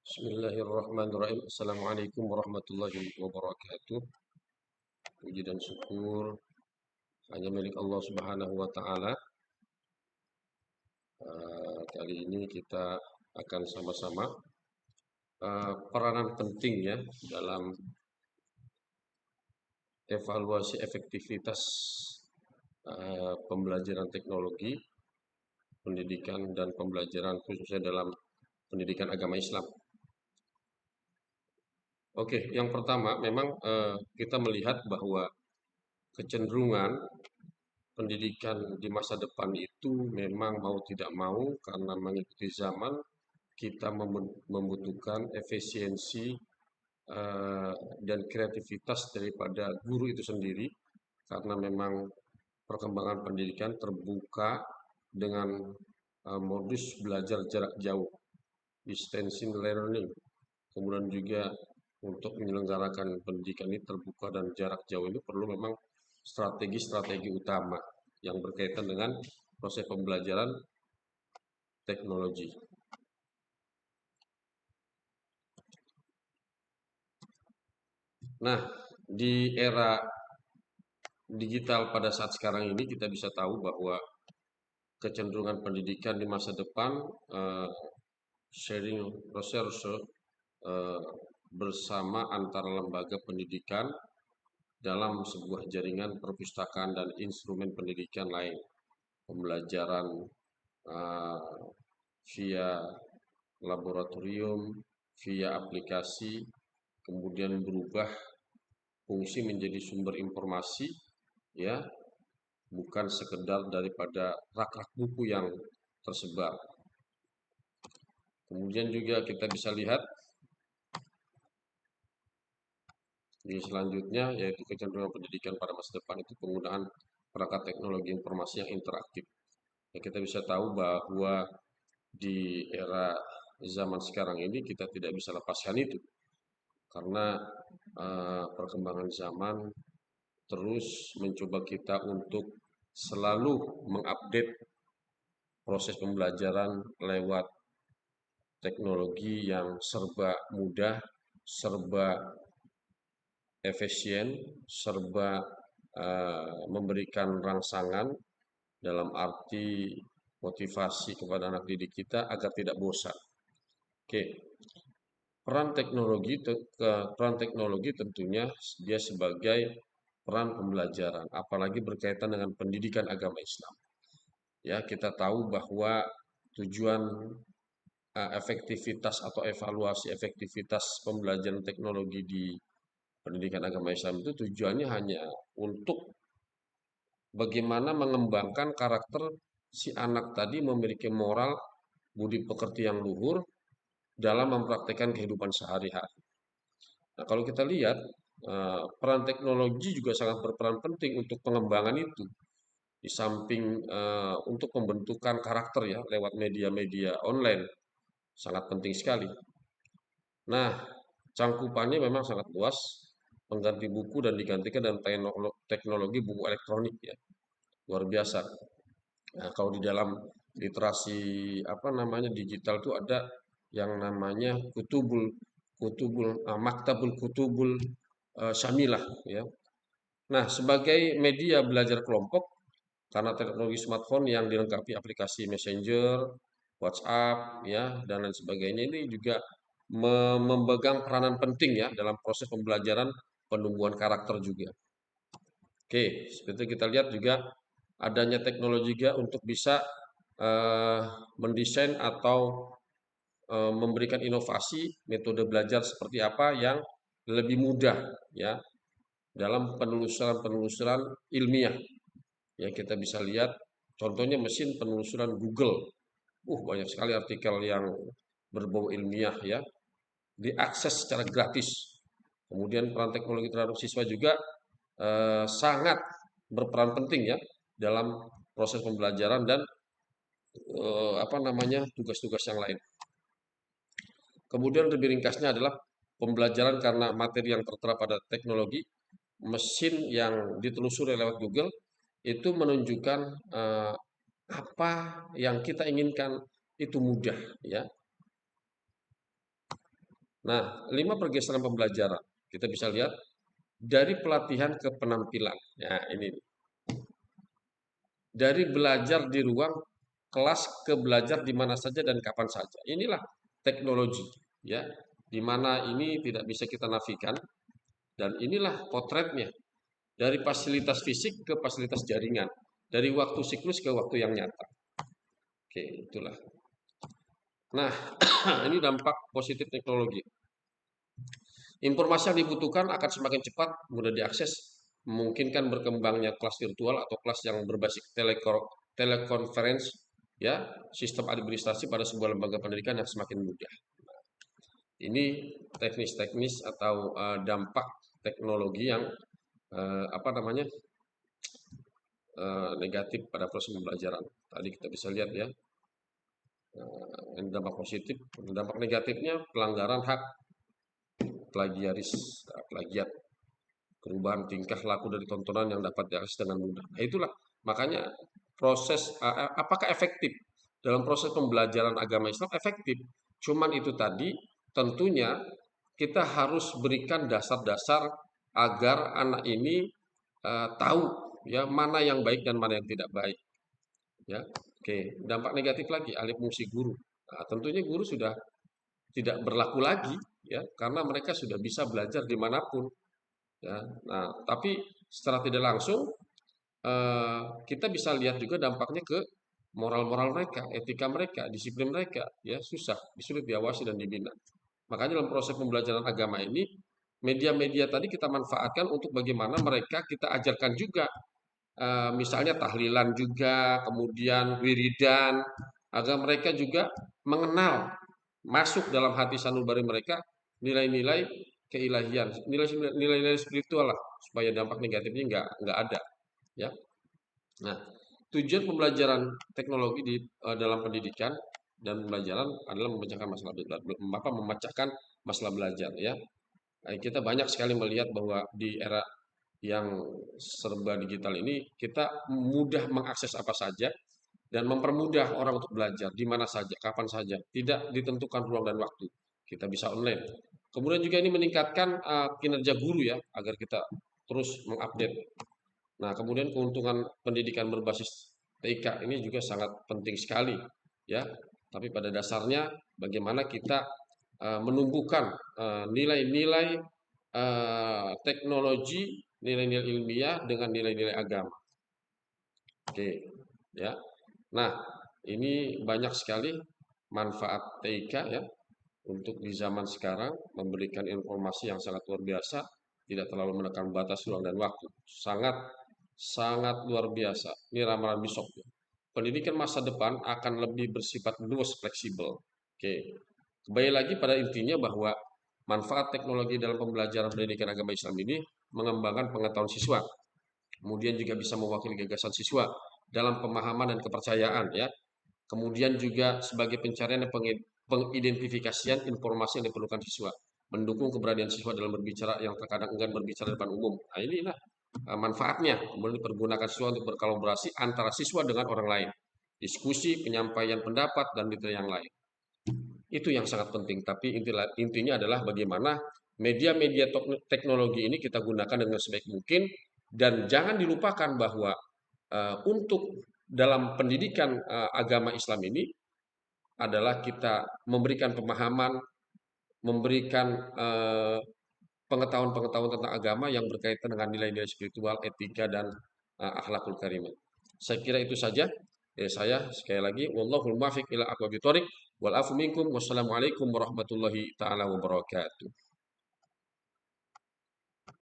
Bismillahirrahmanirrahim. Assalamualaikum warahmatullahi wabarakatuh. Puji dan syukur hanya milik Allah Subhanahu wa Ta'ala. Kali ini kita akan sama-sama peranan penting ya dalam evaluasi efektivitas pembelajaran teknologi, pendidikan dan pembelajaran khususnya dalam pendidikan agama Islam. Oke, yang pertama memang kita melihat bahwa kecenderungan pendidikan di masa depan itu memang mau tidak mau karena mengikuti zaman kita membutuhkan efisiensi dan kreativitas daripada guru itu sendiri karena memang perkembangan pendidikan terbuka dengan modus belajar jarak jauh, distance learning. Kemudian juga untuk menyelenggarakan pendidikan ini terbuka dan jarak jauh ini perlu memang strategi-strategi utama yang berkaitan dengan proses pembelajaran teknologi. Nah, di era digital pada saat sekarang ini kita bisa tahu bahwa kecenderungan pendidikan di masa depan sharing research bersama antara lembaga pendidikan dalam sebuah jaringan perpustakaan dan instrumen pendidikan lain. Pembelajaran via laboratorium, via aplikasi, kemudian berubah fungsi menjadi sumber informasi, ya, bukan sekedar daripada rak-rak buku yang tersebar. Kemudian juga kita bisa lihat di selanjutnya yaitu kecenderungan pendidikan pada masa depan itu penggunaan perangkat teknologi informasi yang interaktif. Ya, kita bisa tahu bahwa di era zaman sekarang ini kita tidak bisa lepaskan itu karena perkembangan zaman terus mencoba kita untuk selalu mengupdate proses pembelajaran lewat teknologi yang serba mudah, serba efisien, serba memberikan rangsangan dalam arti motivasi kepada anak didik kita agar tidak bosan. Oke, peran teknologi tentunya dia sebagai peran pembelajaran, apalagi berkaitan dengan pendidikan agama Islam. Ya, kita tahu bahwa tujuan efektivitas atau evaluasi efektivitas pembelajaran teknologi di pendidikan agama Islam itu tujuannya hanya untuk bagaimana mengembangkan karakter si anak tadi memiliki moral, budi pekerti yang luhur dalam mempraktekkan kehidupan sehari-hari. Nah, kalau kita lihat peran teknologi juga sangat berperan penting untuk pengembangan itu. Di samping untuk pembentukan karakter ya lewat media-media online sangat penting sekali. Nah, cangkupannya memang sangat luas, mengganti buku dan digantikan dengan teknologi buku elektronik ya, luar biasa. Nah, kalau di dalam literasi apa namanya digital itu ada yang namanya maktabul kutubul syamilah ya. Nah, sebagai media belajar kelompok karena teknologi smartphone yang dilengkapi aplikasi Messenger, WhatsApp ya dan lain sebagainya ini juga memegang peranan penting ya dalam proses pembelajaran penumbuhan karakter juga. Oke, seperti kita lihat juga adanya teknologi juga untuk bisa eh, mendesain atau memberikan inovasi metode belajar seperti apa yang lebih mudah ya dalam penelusuran-penelusuran ilmiah. Ya kita bisa lihat contohnya mesin penelusuran Google. Banyak sekali artikel yang berbau ilmiah ya, diakses secara gratis. Kemudian peran teknologi terhadap siswa juga sangat berperan penting ya dalam proses pembelajaran dan apa namanya tugas-tugas yang lain. Kemudian lebih ringkasnya adalah pembelajaran karena materi yang tertera pada teknologi, mesin yang ditelusuri lewat Google itu menunjukkan apa yang kita inginkan itu mudah ya. Nah, 5 pergeseran pembelajaran. Kita bisa lihat dari pelatihan ke penampilan. Ya, ini dari belajar di ruang kelas ke belajar di mana saja dan kapan saja. Inilah teknologi, ya, di mana ini tidak bisa kita nafikan dan inilah potretnya dari fasilitas fisik ke fasilitas jaringan, dari waktu siklus ke waktu yang nyata. Oke, itulah. Nah, ini dampak positif teknologi. Informasi yang dibutuhkan akan semakin cepat, mudah diakses, memungkinkan berkembangnya kelas virtual atau kelas yang berbasis telekonferensi, ya, sistem administrasi pada sebuah lembaga pendidikan yang semakin mudah. Ini teknis-teknis atau dampak teknologi yang apa namanya negatif pada proses pembelajaran. Tadi kita bisa lihat ya, dampak positif, dampak negatifnya pelanggaran hak plagiat, perubahan tingkah laku dari tontonan yang dapat diakses dengan mudah. Nah, itulah makanya proses apakah efektif dalam proses pembelajaran agama Islam efektif. Cuman itu tadi tentunya kita harus berikan dasar-dasar agar anak ini tahu ya mana yang baik dan mana yang tidak baik. Ya, oke. Dampak negatif lagi alih fungsi guru. Nah, tentunya guru sudah tidak berlaku lagi ya karena mereka sudah bisa belajar dimanapun ya. Nah, tapi secara tidak langsung kita bisa lihat juga dampaknya ke moral-moral mereka, etika mereka, disiplin mereka, ya susah, sulit diawasi dan dibina. Makanya dalam proses pembelajaran agama ini, media-media tadi kita manfaatkan untuk bagaimana mereka kita ajarkan juga, misalnya tahlilan juga, kemudian wiridan, agar mereka juga mengenal, masuk dalam hati sanubari mereka nilai-nilai keilahian, nilai-nilai spiritual lah, supaya dampak negatifnya nggak ada, ya. Nah, tujuan pembelajaran teknologi di dalam pendidikan dan pembelajaran adalah memecahkan memecahkan masalah belajar ya. Kita banyak sekali melihat bahwa di era yang serba digital ini kita mudah mengakses apa saja dan mempermudah orang untuk belajar di mana saja, kapan saja, tidak ditentukan ruang dan waktu. Kita bisa online. Kemudian juga ini meningkatkan kinerja guru ya, agar kita terus mengupdate. Nah, kemudian keuntungan pendidikan berbasis TIK ini juga sangat penting sekali, ya. Tapi pada dasarnya bagaimana kita menumbuhkan nilai-nilai teknologi, nilai-nilai ilmiah dengan nilai-nilai agama. Oke, ya. Nah, ini banyak sekali manfaat TIK ya untuk di zaman sekarang memberikan informasi yang sangat luar biasa, tidak terlalu menekan batas ruang dan waktu. Sangat sangat luar biasa. Ini ramalan Bishop. Pendidikan masa depan akan lebih bersifat luas fleksibel. Oke. Kembali lagi pada intinya bahwa manfaat teknologi dalam pembelajaran pendidikan agama Islam ini mengembangkan pengetahuan siswa, kemudian juga bisa mewakili gagasan siswa dalam pemahaman dan kepercayaan ya. Kemudian juga sebagai pencarian dan pengidentifikasian informasi yang diperlukan siswa, mendukung keberanian siswa dalam berbicara yang terkadang enggan berbicara di depan umum. Nah, inilah manfaatnya. Kemudian dipergunakan siswa untuk berkolaborasi antara siswa dengan orang lain, diskusi, penyampaian pendapat dan detail yang lain. Itu yang sangat penting. Tapi intinya adalah bagaimana media-media teknologi ini kita gunakan dengan sebaik mungkin dan jangan dilupakan bahwa untuk dalam pendidikan agama Islam ini adalah kita memberikan pemahaman, memberikan pengetahuan-pengetahuan tentang agama yang berkaitan dengan nilai-nilai spiritual, etika dan akhlakul karimah. Saya kira itu saja. Saya sekali lagi wallahul muwaffiq ila aqwamit thoriq wal afu minkum wassalamualaikum warahmatullahi taala wabarakatuh.